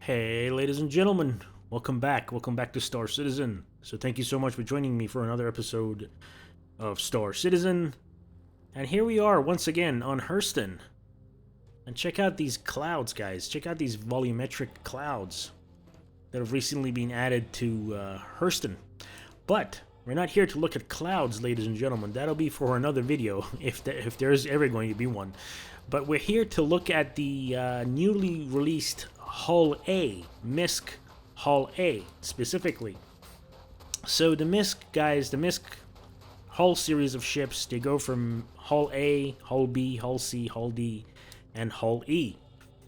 Hey, ladies and gentlemen, welcome back. Welcome back to Star Citizen. So, thank you so much for joining me for another episode of Star Citizen. And here we are once again on Hurston. And check out these clouds, guys. Check out these volumetric clouds that have recently been added to Hurston. But we're not here to look at clouds, ladies and gentlemen. That'll be for another video, if there's ever going to be one. But we're here to look at the newly released Hull A, MISC Hull A specifically. So the MISC, guys, the MISC Hull series of ships, they go from Hull A, Hull B, Hull C, Hull D, and Hull E.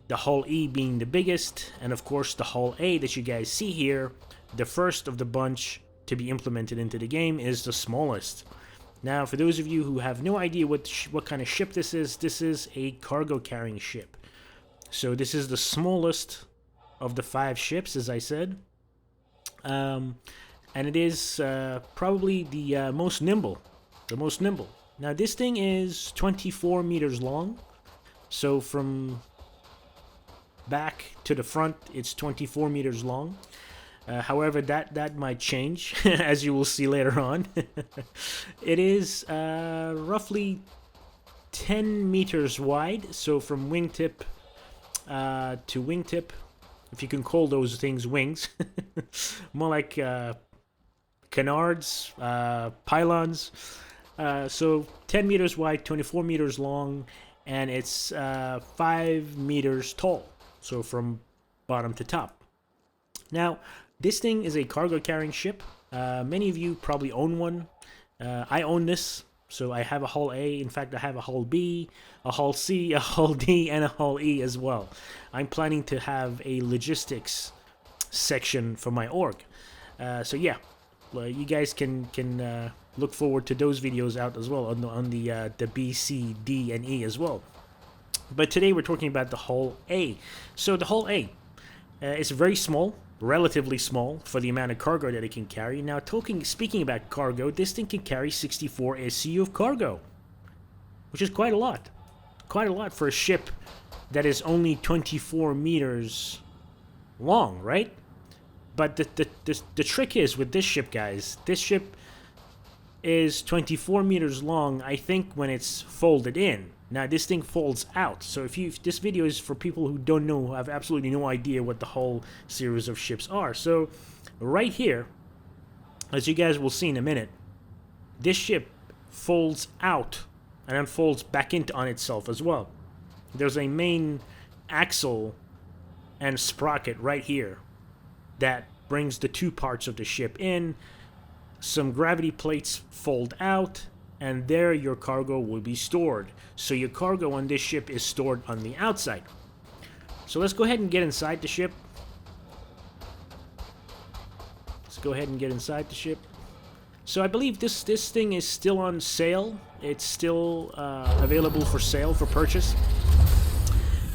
The Hull E being the biggest, and of course the Hull A that you guys see here, the first of the bunch to be implemented into the game, is the smallest. Now, for those of you who have no idea what kind of ship this is a cargo carrying ship. So this is the smallest of the 5 ships, as I said. And it is probably the most nimble. The most nimble. Now, this thing is 24 meters long. So from back to the front, it's 24 meters long. However, that might change, as you will see later on. It is roughly 10 meters wide. So from wingtip to wingtip, if you can call those things wings, more like canards, pylons. So 10 meters wide, 24 meters long, and it's 5 meters tall. So from bottom to top. Now, this thing is a cargo carrying ship. Many of you probably own one. I own this. So I have a Hull A. In fact, I have a Hull B, a Hull C, a Hull D, and a Hull E as well. I'm planning to have a logistics section for my org. So yeah, you guys can look forward to those videos out as well on the B, C, D, and E as well. But today we're talking about the Hull A. So the Hull A is very small. Relatively small for the amount of cargo that it can carry. Now, speaking about cargo, this thing can carry 64 SCU of cargo, which is quite a lot. Quite a lot for a ship that is only 24 meters long, right? But the trick is with this ship, guys, this ship is 24 meters long, I think, when it's folded in. Now, this thing folds out, so if this video is for people who don't know, who have absolutely no idea what the whole series of ships are. So, right here, as you guys will see in a minute, this ship folds out and then folds back into on itself as well. There's a main axle and sprocket right here that brings the two parts of the ship in. Some gravity plates fold out, and there your cargo will be stored. So your cargo on this ship is stored on the outside. So let's go ahead and get inside the ship. Let's go ahead and get inside the ship. So I believe this thing is still on sale. It's still available for sale, for purchase.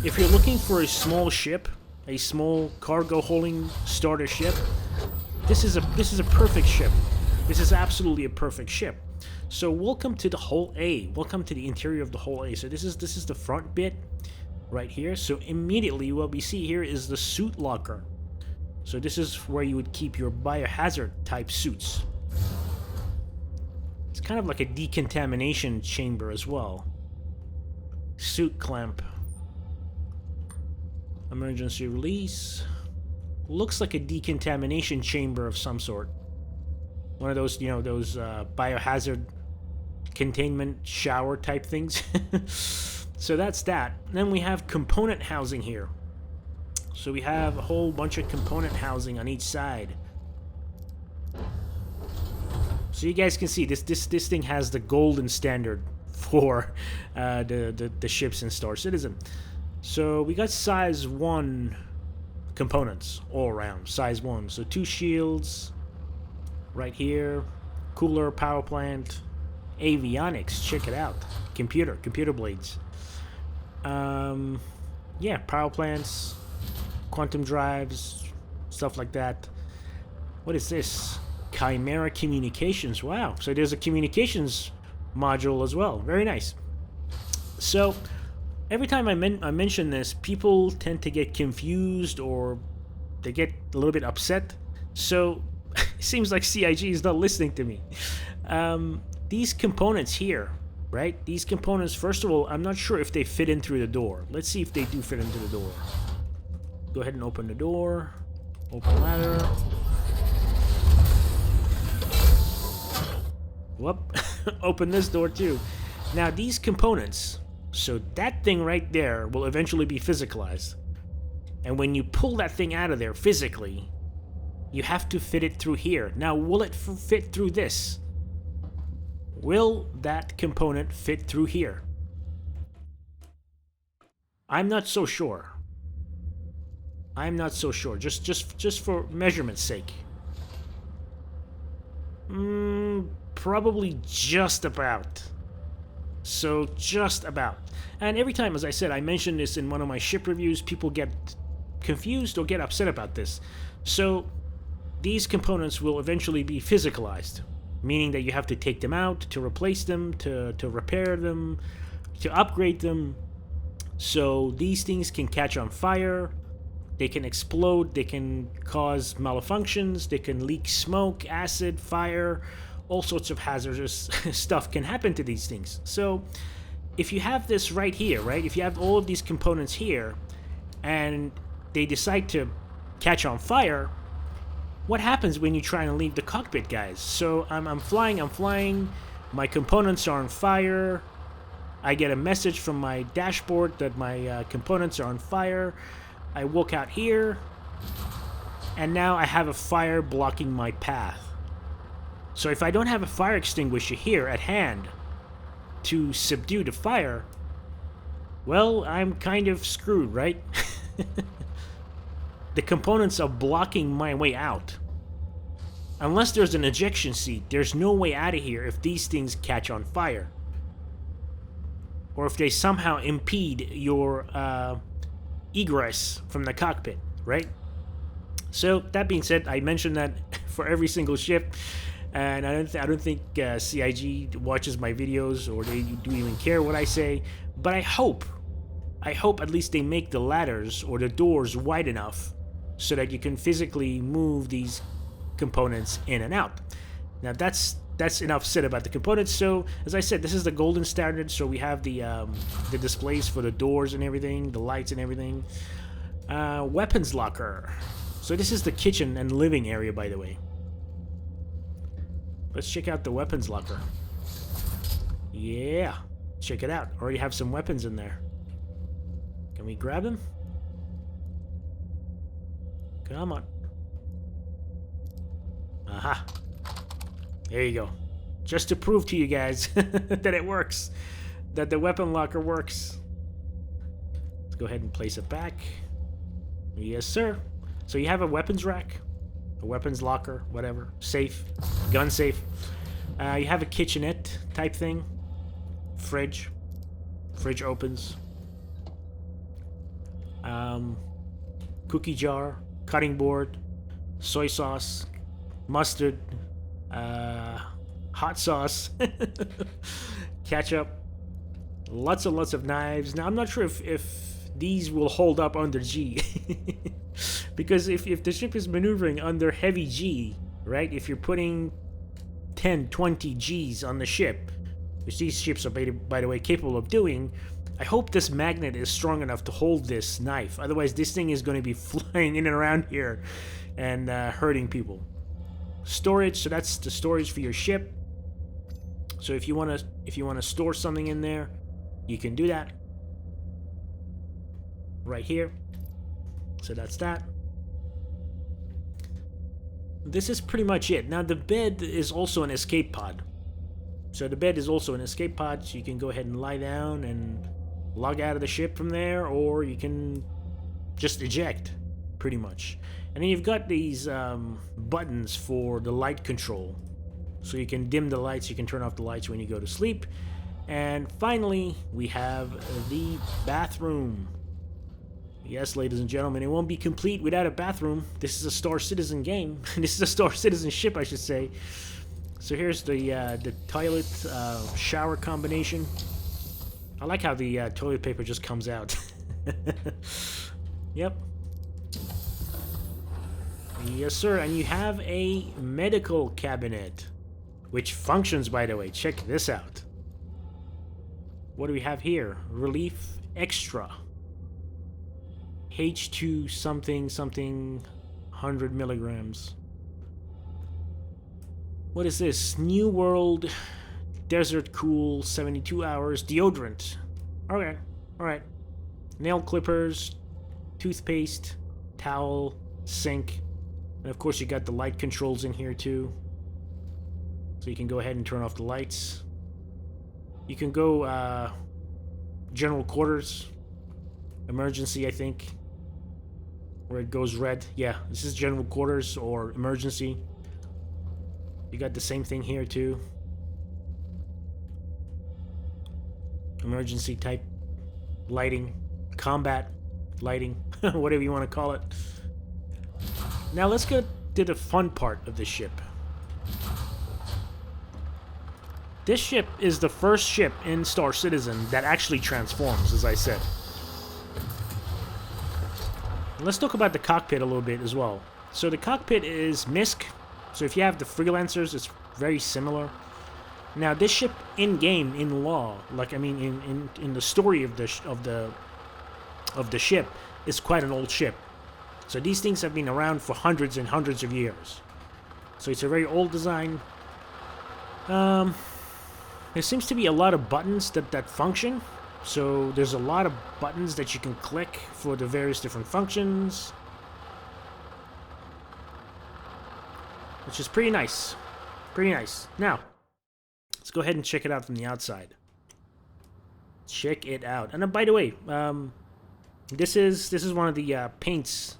If you're looking for a small ship, a small cargo holding starter ship, this is a perfect ship. This is absolutely a perfect ship. So welcome to the Hull A. Welcome to the interior of the Hull A. So this is the front bit right here. So immediately what we see here is the suit locker. So this is where you would keep your biohazard type suits. It's kind of like a decontamination chamber as well. Suit clamp. Emergency release. Looks like a decontamination chamber of some sort. One of those, those biohazard containment shower type things. So that's that. Then we have component housing here. So we have a whole bunch of component housing on each side. So you guys can see this thing has the golden standard for the ships in Star Citizen. So we got size 1 components all around. Size 1. So 2 shields. Right here, cooler, power plant, avionics, check it out. Computer blades. Yeah, power plants, quantum drives, stuff like that. What is this? Chimera communications. Wow, so there's a communications module as well. Very nice. So every time I mention this, people tend to get confused or They get a little bit upset. So it seems like CIG is not listening to me. These components here, right? These components, first of all, I'm not sure if they fit in through the door. Let's see if they do fit into the door. Go ahead and open the door. Open ladder. Whoop. Open this door too. Now these components, so that thing right there will eventually be physicalized. And when you pull that thing out of there physically, you have to fit it through here. Now, will it fit through this? Will that component fit through here? I'm not so sure. I'm not so sure. Just for measurement's sake. Probably just about. So just about. And every time, as I said, I mentioned this in one of my ship reviews, people get confused or get upset about this. So these components will eventually be physicalized, meaning that you have to take them out to replace them, to repair them, to upgrade them. So these things can catch on fire, they can explode, they can cause malfunctions, they can leak smoke, acid, fire, all sorts of hazardous stuff can happen to these things. So if you have this right here, right, if you have all of these components here, and they decide to catch on fire, what happens when you try and leave the cockpit, guys? So I'm flying, my components are on fire, I get a message from my dashboard that my components are on fire, I walk out here, and now I have a fire blocking my path. So if I don't have a fire extinguisher here at hand to subdue the fire, well, I'm kind of screwed, right? The components are blocking my way out. Unless there's an ejection seat, there's no way out of here if these things catch on fire. Or if they somehow impede your egress from the cockpit, right? So, that being said, I mentioned that for every single ship, and I don't think CIG watches my videos, or they do even care what I say, but I hope at least they make the ladders or the doors wide enough so that you can physically move these components in and out. Now that's enough said about the components. So as I said, this is the golden standard. So we have the displays for the doors and everything, the lights and everything. Weapons locker. So this is the kitchen and living area, by the way. Let's check out the weapons locker. Yeah, check it out. Already have some weapons in there. Can we grab them? Come on. Aha. There you go. Just to prove to you guys that it works. That the weapon locker works. Let's go ahead and place it back. Yes, sir. So you have a weapons rack, a weapons locker, whatever. Safe. Gun safe. You have a kitchenette type thing. Fridge. Fridge opens. Cookie jar. Cutting board. Soy sauce. Mustard. Hot sauce. Ketchup. Lots and lots of knives. Now, I'm not sure if these will hold up under G. Because if the ship is maneuvering under heavy G, right? If you're putting 10, 20 Gs on the ship, which these ships are, by the way, capable of doing, I hope this magnet is strong enough to hold this knife. Otherwise, this thing is going to be flying in and around here and hurting people. Storage, so that's the storage for your ship. So if you want to store something in there, you can do that right here. So that's that. This is pretty much it. Now the bed is also an escape pod. So the bed is also an escape pod, so you can go ahead and lie down and log out of the ship from there, or you can just eject, pretty much. And then you've got these buttons for the light control. So you can dim the lights, you can turn off the lights when you go to sleep. And finally, we have the bathroom. Yes, ladies and gentlemen, it won't be complete without a bathroom. This is a Star Citizen game. This is a Star Citizen ship, I should say. So here's the toilet shower combination. I like how the toilet paper just comes out. Yep. Yes, sir. And you have a medical cabinet, which functions, by the way. Check this out. What do we have here? Relief Extra. H2 something something 100 milligrams. What is this? New World Desert Cool 72 hours deodorant. Okay, alright. Nail clippers, toothpaste, towel, sink, and of course you got the light controls in here too. So you can go ahead and turn off the lights. You can go general quarters, emergency I think, where it goes red. Yeah, this is general quarters or emergency. You got the same thing here too. Emergency type lighting, combat lighting, whatever you want to call it. Now let's get to the fun part of the ship. This ship is the first ship in Star Citizen that actually transforms, as I said. Let's talk about the cockpit a little bit as well. So the cockpit is MISC. So if you have the freelancers, it's very similar. Now this ship in game, in law, like I mean in the story of the ship, is quite an old ship. So these things have been around for hundreds and hundreds of years. So it's a very old design. There seems to be a lot of buttons that function. So there's a lot of buttons that you can click for the various different functions, which is pretty nice. Pretty nice. Now, let's go ahead and check it out from the outside. Check it out. And by the way, this is one of the paints,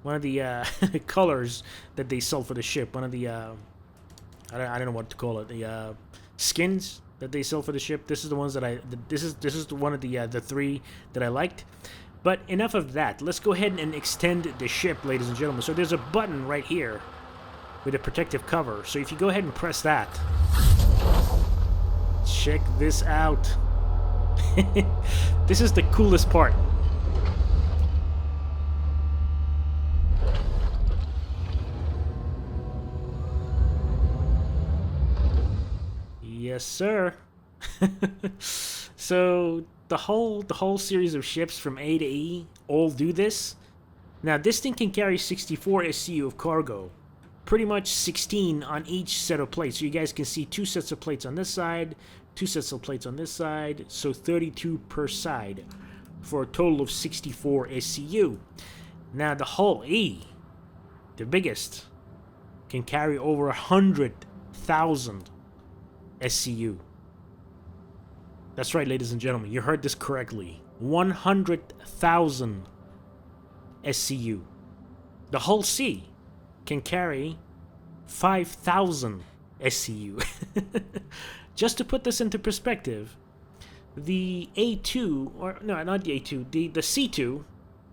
one of the colors that they sell for the ship. One of the I don't know what to call it. The skins that they sell for the ship. This is the ones that this is one of the three that I liked. But enough of that. Let's go ahead and extend the ship, ladies and gentlemen. So there's a button right here with a protective cover. So if you go ahead and press that, check this out. This is the coolest part. Yes, sir. So the whole series of ships from A to E all do this. Now this thing can carry 64 SCU of cargo. Pretty much 16 on each set of plates. So you guys can see 2 sets of plates on this side, 2 sets of plates on this side, so 32 per side for a total of 64 SCU. Now the hull E, the biggest, can carry over 100,000 SCU. That's right, ladies and gentlemen, you heard this correctly. 100,000 SCU. The hull C can carry 5,000 SCU. Just to put this into perspective, the A2, or no, not the A2, the C2,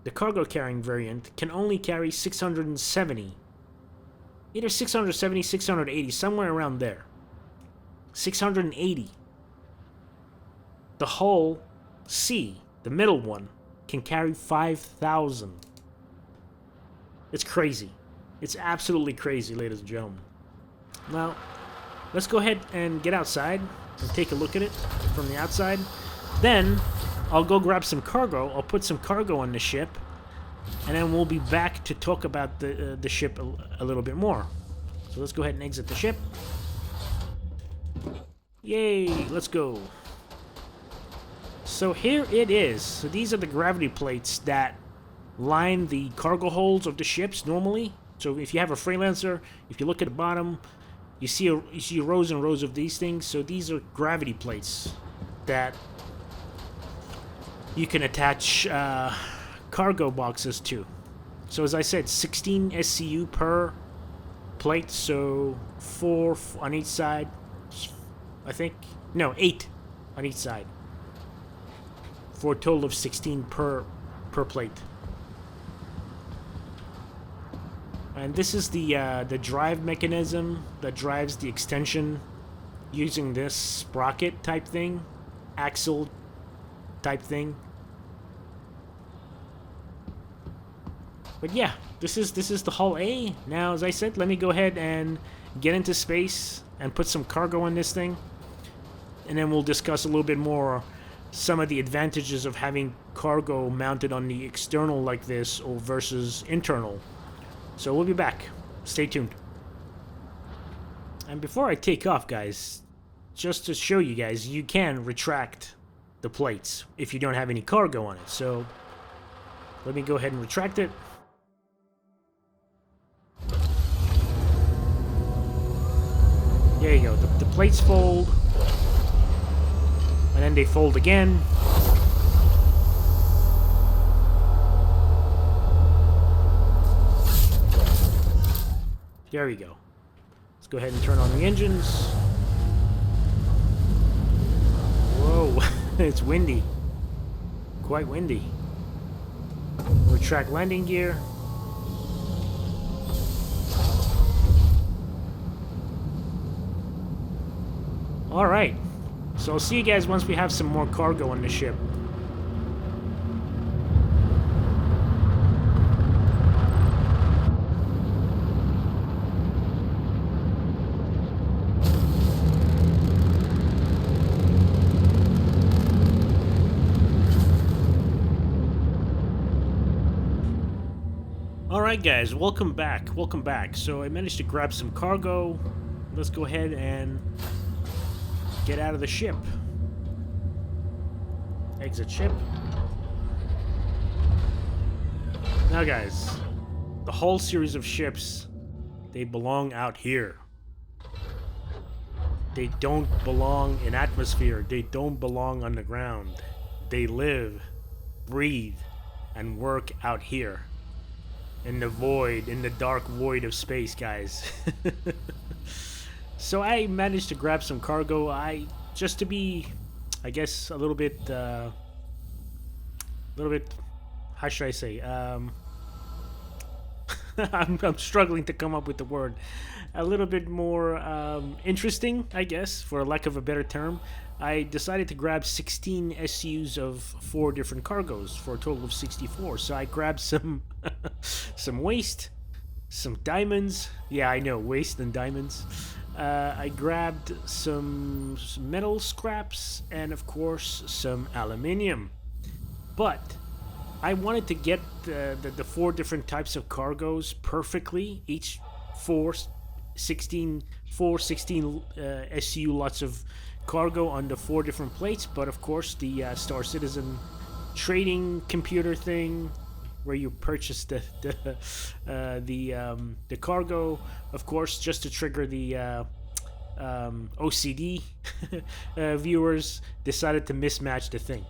the cargo carrying variant, can only carry 670. Either 670, 680, somewhere around there. 680. The hull C, the middle one, can carry 5,000. It's crazy. It's absolutely crazy, ladies and gentlemen. Now, let's go ahead and get outside and take a look at it from the outside. Then, I'll go grab some cargo. I'll put some cargo on the ship. And then we'll be back to talk about the ship a little bit more. So let's go ahead and exit the ship. Yay, let's go. So here it is. So these are the gravity plates that line the cargo holds of the ships normally. So if you have a freelancer, if you look at the bottom, you see rows and rows of these things. So these are gravity plates that you can attach cargo boxes to. So as I said, 16 SCU per plate, so 4 on each side, I think. No, 8 on each side, for a total of 16 per plate. And this is the drive mechanism that drives the extension using this sprocket type thing, axle type thing. But yeah, this is the hull A. Now, as I said, let me go ahead and get into space and put some cargo on this thing, and then we'll discuss a little bit more some of the advantages of having cargo mounted on the external like this or versus internal. So we'll be back. Stay tuned. And before I take off, guys, just to show you guys, you can retract the plates if you don't have any cargo on it. So let me go ahead and retract it. There you go. The plates fold, and then they fold again. There we go. Let's go ahead and turn on the engines. Whoa, it's windy. Quite windy. Retract landing gear. Alright, so I'll see you guys once we have some more cargo on the ship. Alright guys, welcome back. So I managed to grab some cargo. Let's go ahead and get out of the ship. Exit ship. Now guys, the whole series of ships, they belong out here. They don't belong in atmosphere. They don't belong on the ground. They live, breathe, and work out here. In the void, in the dark void of space, guys. So I managed to grab some cargo. Just to be, I guess, a little bit, how should I say? I'm struggling to come up with the word. A little bit more interesting, I guess, for lack of a better term. I decided to grab 16 SUs of 4 different cargoes for a total of 64. So I grabbed some some waste, some diamonds. Yeah, I know, waste and diamonds. I grabbed some metal scraps and, of course, some aluminium. But I wanted to get the 4 different types of cargoes perfectly. Each 16 SU lots of cargo on the 4 different plates. But of course, the Star Citizen trading computer thing, where you purchase the cargo, of course, just to trigger the OCD viewers, decided to mismatch the thing.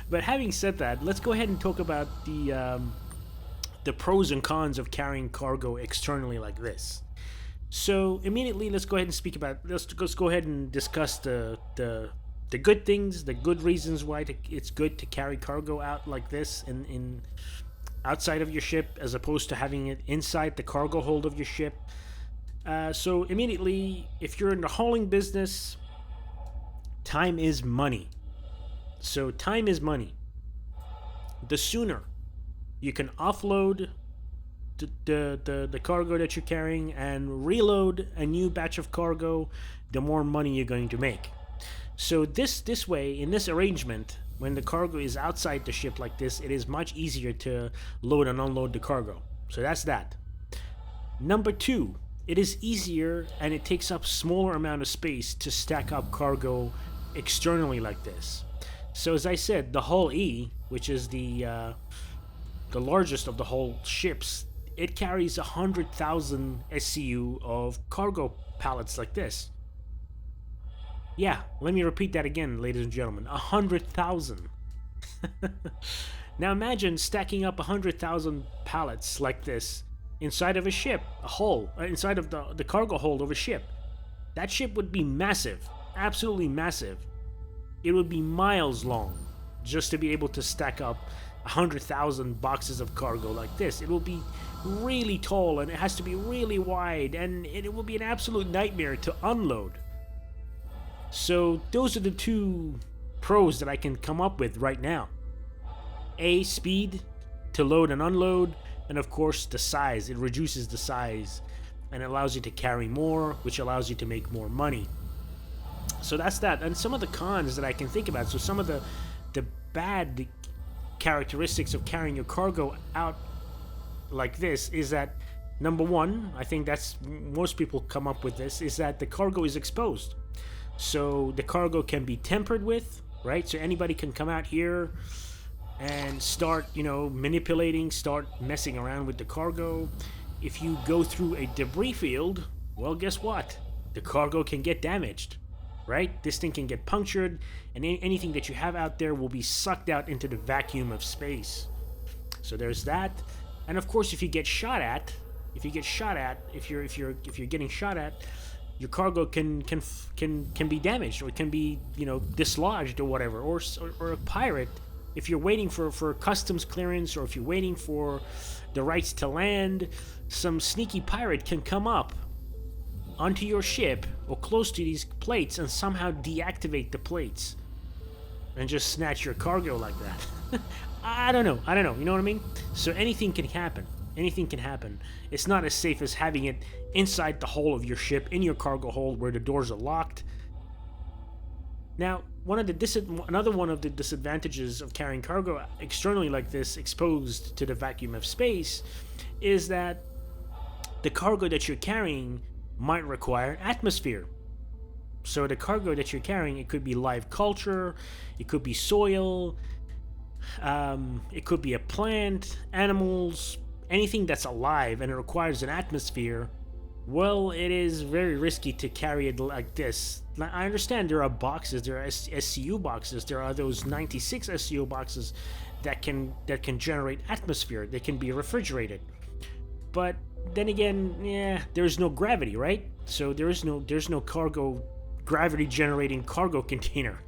But having said that, let's go ahead and talk about the pros and cons of carrying cargo externally like this. So immediately, let's go ahead and let's go ahead and discuss the good things, the good reasons why it's good to carry cargo out like this in outside of your ship, as opposed to having it inside the cargo hold of your ship. So immediately, if you're in the hauling business, time is money. So time is money. The sooner you can offload the cargo that you're carrying and reload a new batch of cargo, the more money you're going to make. So this way, in this arrangement, when the cargo is outside the ship like this, it is much easier to load and unload the cargo. So that's that. Number 2, it is easier and it takes up smaller amount of space to stack up cargo externally like this. So as I said, the hull E, which is the largest of the whole ships, it carries 100,000 SCU of cargo pallets like this. Yeah, let me repeat that again, ladies and gentlemen. 100,000. Now imagine stacking up 100,000 pallets like this inside of a ship, inside of the cargo hold of a ship. That ship would be massive, absolutely massive. It would be miles long just to be able to stack up 100,000 boxes of cargo like this. It will be really tall, and it has to be really wide, and it will be an absolute nightmare to unload. So those are the 2 pros that I can come up with right now. A, speed, to load and unload, and of course the size. It reduces the size and allows you to carry more, which allows you to make more money. So that's that. And some of the cons that I can think about. So some of the bad characteristics of carrying your cargo out like this is that, number one, I think that's most people come up with this, is that the cargo is exposed. So the cargo can be tampered with, right? So anybody can come out here and start, manipulating, start messing around with the cargo. If you go through a debris field, well, guess what? The cargo can get damaged, right? This thing can get punctured, and anything that you have out there will be sucked out into the vacuum of space. So there's that. And of course, if you're getting shot at, your cargo can be damaged, or it can be dislodged or whatever. Or a pirate, if you're waiting for customs clearance, or if you're waiting for the rights to land, some sneaky pirate can come up onto your ship or close to these plates and somehow deactivate the plates and just snatch your cargo like that. I don't know, you know what I mean? So anything can happen. It's not as safe as having it inside the hull of your ship, in your cargo hold where the doors are locked. Now, another one of the disadvantages of carrying cargo externally like this, exposed to the vacuum of space, is that the cargo that you're carrying might require atmosphere. So the cargo that you're carrying, it could be live culture, it could be soil, it could be a plant, animals, anything that's alive and it requires an atmosphere. Well, it is very risky to carry it like this. Now, I understand there are boxes, there are SCU boxes, there are those 96 SCU boxes that can generate atmosphere. They can be refrigerated. But then again, there's no gravity, right? So there's no cargo gravity generating cargo container.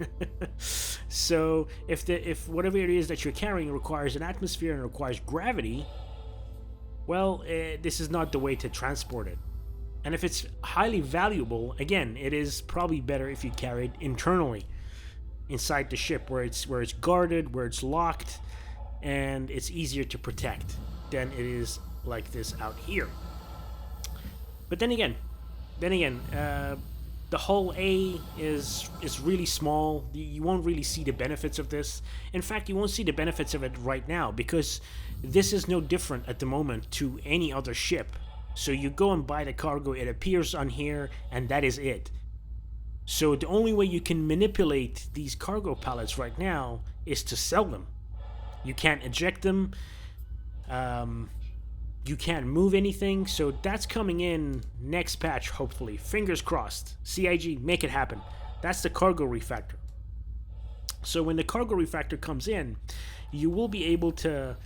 So if whatever it is that you're carrying requires an atmosphere and requires gravity, well, this is not the way to transport it. And if it's highly valuable, again, it is probably better if you carry it internally inside the ship, where it's guarded, where it's locked, and it's easier to protect than it is like this out here. But then again, the hull A is really small. You won't really see the benefits of this. In fact, you won't see the benefits of it right now, because this is no different at the moment to any other ship. So you go and buy the cargo, it appears on here, and that is it. So the only way you can manipulate these cargo pallets right now is to sell them. You can't eject them. You can't move anything. So that's coming in next patch, hopefully. Fingers crossed. CIG, make it happen. That's the cargo refactor. So when the cargo refactor comes in, you will be able to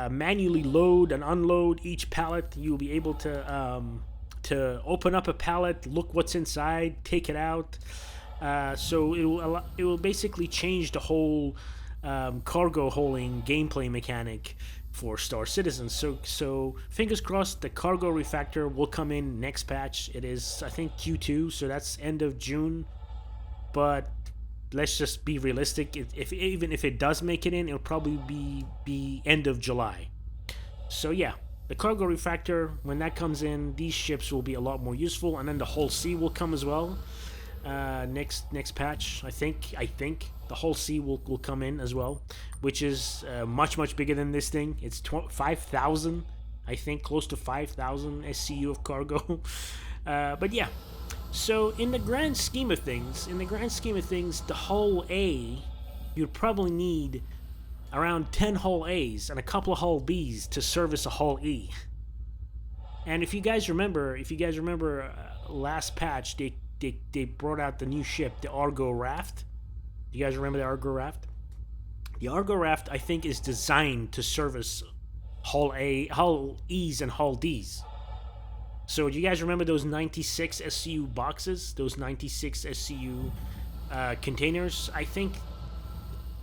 manually load and unload each pallet. You'll be able to open up a pallet, look what's inside, take it out. So it will basically change the whole cargo hauling gameplay mechanic for Star Citizen. So fingers crossed, the cargo refactor will come in next patch. It is, I think, Q2, so that's end of June. But let's just be realistic. Even if it does make it in, it'll probably be end of July. So yeah, the cargo refactor, when that comes in, these ships will be a lot more useful, and then the whole sea will come as well. Next patch, I think the whole sea will come in as well, which is much bigger than this thing. It's 5,000, I think, close to 5,000 SCU of cargo. But yeah. So in the grand scheme of things, the hull A, you'd probably need around 10 hull A's and a couple of hull B's to service a hull E. And if you guys remember, last patch they brought out the new ship, the Argo Raft. You guys remember the Argo Raft? The Argo Raft, I think, is designed to service hull E's and hull D's. So do you guys remember those 96 SCU boxes? Those 96 SCU containers? I think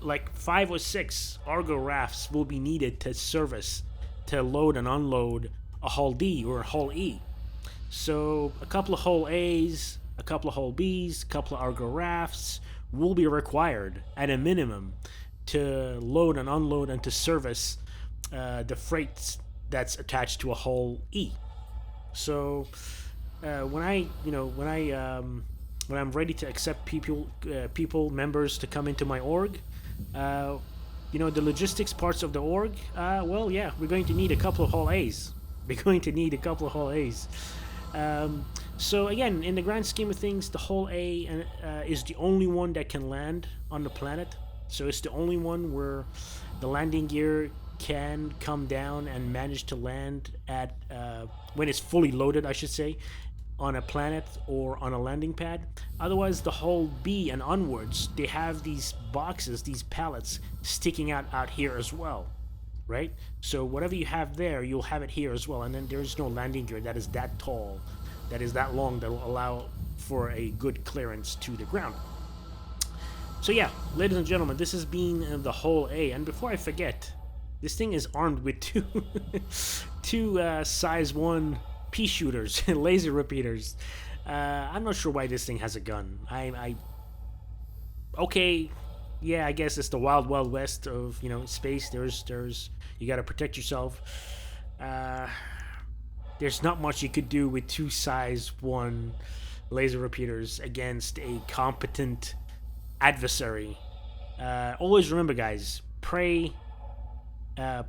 like 5 or 6 Argo rafts will be needed to load and unload a hull D or a hull E. So a couple of hull A's, a couple of hull B's, a couple of Argo rafts will be required at a minimum to load and unload and to service the freight that's attached to a hull E. So when I, when I'm ready to accept people members to come into my org, the logistics parts of the org, well, yeah, we're going to need a couple of hull A's. We're going to need a couple of hull A's. So again, in the grand scheme of things, the hull A is the only one that can land on the planet. So it's the only one where the landing gear can come down and manage to land at when it's fully loaded, I should say, on a planet or on a landing pad. Otherwise, the hull B and onwards, they have these boxes, these pallets sticking out here as well, right? So whatever you have there, you'll have it here as well. And then there's no landing gear that is that tall, that is that long, that will allow for a good clearance to the ground. So yeah, ladies and gentlemen, this has been the hull A. And before I forget, this thing is armed with two size 1 pea shooters, laser repeaters. I'm not sure why this thing has a gun. Okay, yeah, I guess it's the wild west of space. There's you got to protect yourself. There's not much you could do with 2 size 1 laser repeaters against a competent adversary. Always remember, guys,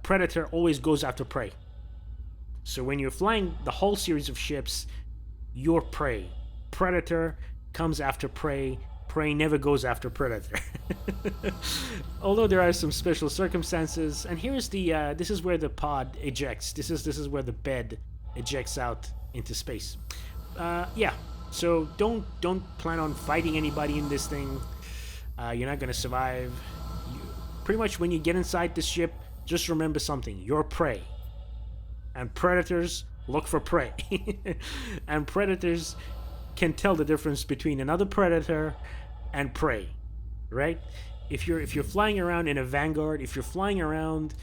predator always goes after prey. So when you're flying the whole series of ships, you're prey. Predator comes after prey. Prey never goes after predator. Although there are some special circumstances, and here's the this is where the pod ejects. This is where the bed ejects out into space. Yeah. So don't plan on fighting anybody in this thing. You're not gonna survive. Pretty much when you get inside the ship, just remember something: you're prey. And predators look for prey. And predators can tell the difference between another predator and prey, right? If you're flying around in a Vanguard, if you're flying around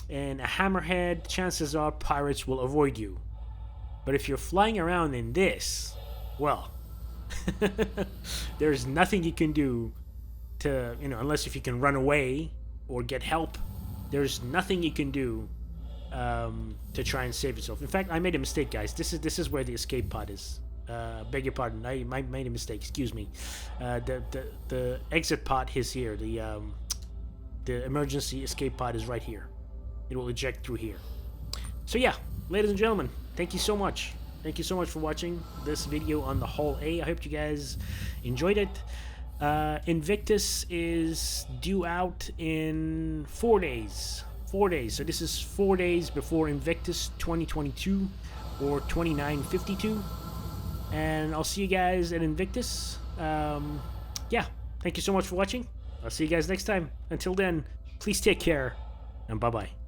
in a Hammerhead, chances are pirates will avoid you. But if you're flying around in this, well, there's nothing you can do to, unless if you can run away or get help, there's nothing you can do to try and save yourself. In fact, I made a mistake, guys. This is where the escape pod is. Beg your pardon. I made a mistake. Excuse me. The exit pod is here. The emergency escape pod is right here. It will eject through here. So yeah, ladies and gentlemen, thank you so much. Thank you so much for watching this video on the hull A. I hope you guys enjoyed it. Invictus is due out in 4 days. 4 days. So this is 4 days before Invictus 2022 or 2952. And I'll see you guys at Invictus. Yeah, thank you so much for watching. I'll see you guys next time. Until then, please take care and bye-bye.